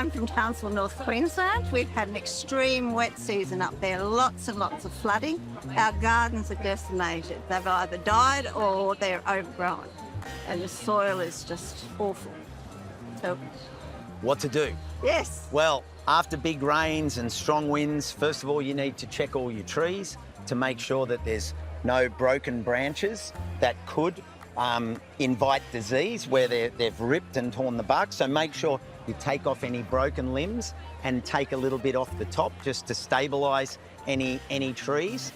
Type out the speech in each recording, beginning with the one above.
I'm from Townsville, North Queensland. We've had an extreme wet season up there, lots and lots of flooding. Our gardens are decimated. They've either died or they're overgrown. And the soil is just awful. So, What to do? yes. Well, after big rains and strong winds, first of all, you need to check all your trees to make sure that there's no broken branches that could invite disease where they've ripped and torn the bark. So make sure you take off any broken limbs and take a little bit off the top just to stabilise any trees.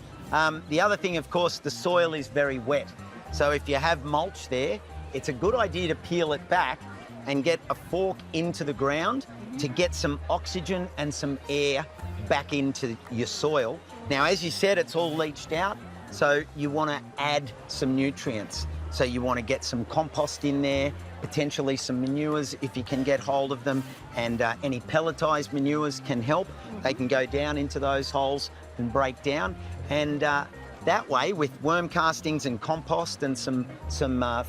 The other thing, of course, the soil is very wet. So if you have mulch there, it's a good idea to peel it back and get a fork into the ground to get some oxygen and some air back into your soil. Now, as you said, it's all leached out, so you want to add some nutrients. So you want to get some compost in there, potentially some manures if you can get hold of them, and any pelletised manures can help. They can go down into those holes and break down, and that way, with worm castings and compost and some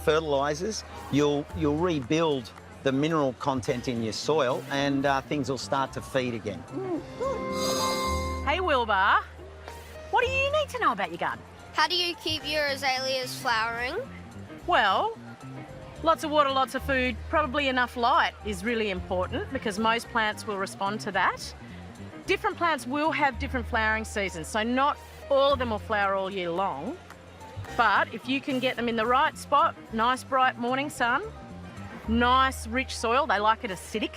fertilisers, you'll rebuild the mineral content in your soil, and things will start to feed again. Hey, Wilbur, what do you need to know about your garden? How do you keep your azaleas flowering? Well, lots of water, lots of food, probably enough light is really important because most plants will respond to that. Different plants will have different flowering seasons, so not all of them will flower all year long. But if you can get them in the right spot, nice bright morning sun, nice rich soil, they like it acidic,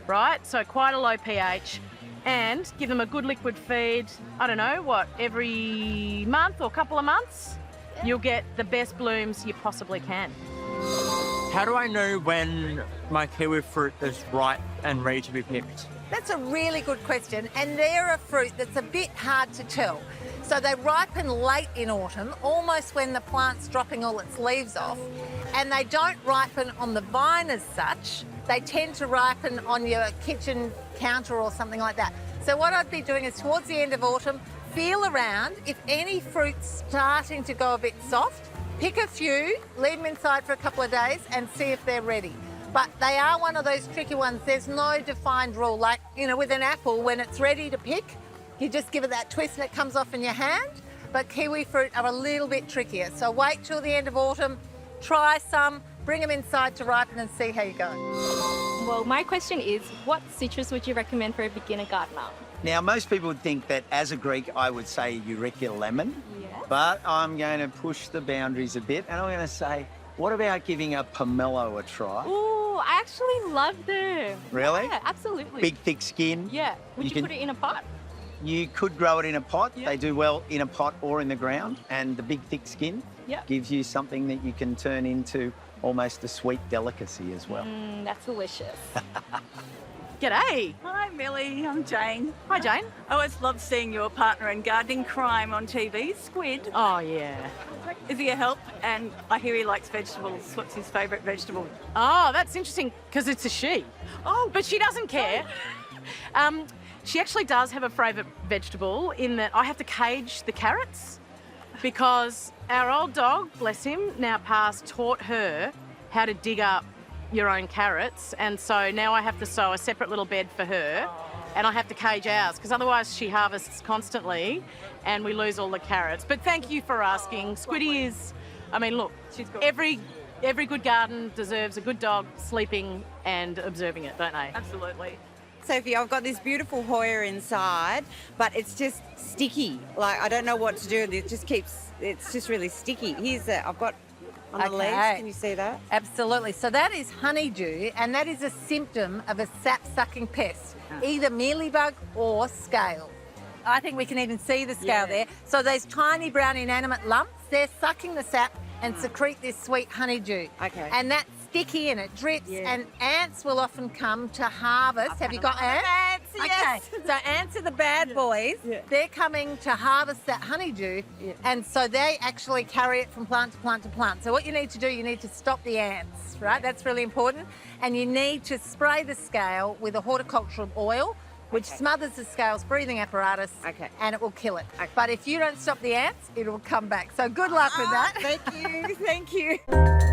right? So quite a low pH, and give them a good liquid feed, I don't know, what, every month or couple of months, you'll get the best blooms you possibly can. How do I know when my kiwi fruit is ripe and ready to be picked? That's a really good question, and they're a fruit that's a bit hard to tell. So they ripen late in autumn, almost when the plant's dropping all its leaves off, and they don't ripen on the vine as such. They tend to ripen on your kitchen counter or something like that. So what I'd be doing is towards the end of autumn, feel around. If any fruit's starting to go a bit soft, pick a few, leave them inside for a couple of days and see if they're ready. But they are one of those tricky ones. There's no defined rule. Like, you know, with an apple, when it's ready to pick, you just give it that twist and it comes off in your hand. But kiwi fruit are a little bit trickier. So wait till the end of autumn, try some, bring them inside to ripen and see how you go. Well, my question is, what citrus would you recommend for a beginner gardener? Now, most people would think that as a Greek, I would say Eureka lemon, Yes. but I'm going to push the boundaries a bit, and I'm going to say, what about giving a pomelo a try? Ooh, I actually love them. Really? Yeah, absolutely. Big, thick skin. Yeah. Would you can- put it in a pot? You could grow it in a pot. Yeah. They do well in a pot or in the ground, and the big, thick skin Yeah. gives you something that you can turn into almost a sweet delicacy as well. That's delicious. G'day. Hi Millie, I'm Jane. Hi, Jane. I always love seeing your partner in gardening crime on TV, Squid. Oh, yeah. Is he a help? And I hear he likes vegetables. What's his favourite vegetable? Oh, that's interesting because it's a she. Oh, but she doesn't care. She actually does have a favourite vegetable in that I have to cage the carrots because our old dog, bless him, now passed, taught her how to dig up your own carrots, and so now I have to sow a separate little bed for her and I have to cage ours because otherwise she harvests constantly and we lose all the carrots. But thank you for asking. Squiddy is, I mean, look, She's good. every good garden deserves a good dog sleeping and observing it, don't they? Absolutely. Sophie, I've got this beautiful Hoya inside, but it's just sticky. Like, I don't know what to do with it. It's just really sticky. I've got on the leaves, can you see that? Absolutely. So that is honeydew, and that is a symptom of a sap-sucking pest, either mealybug or scale. I think we can even see the scale there. So those tiny brown inanimate lumps, they're sucking the sap and secrete this sweet honeydew. Okay. And that's sticky and it drips, and ants will often come to harvest. Have you got ants? Ants, yes. Okay, so ants are the bad boys. Yeah. They're coming to harvest that honeydew, and so they actually carry it from plant to plant to plant. So what you need to do, you need to stop the ants, right? That's really important. And you need to spray the scale with a horticultural oil, which smothers the scale's breathing apparatus, and it will kill it. But if you don't stop the ants, it will come back. So good luck with that. Thank you, thank you.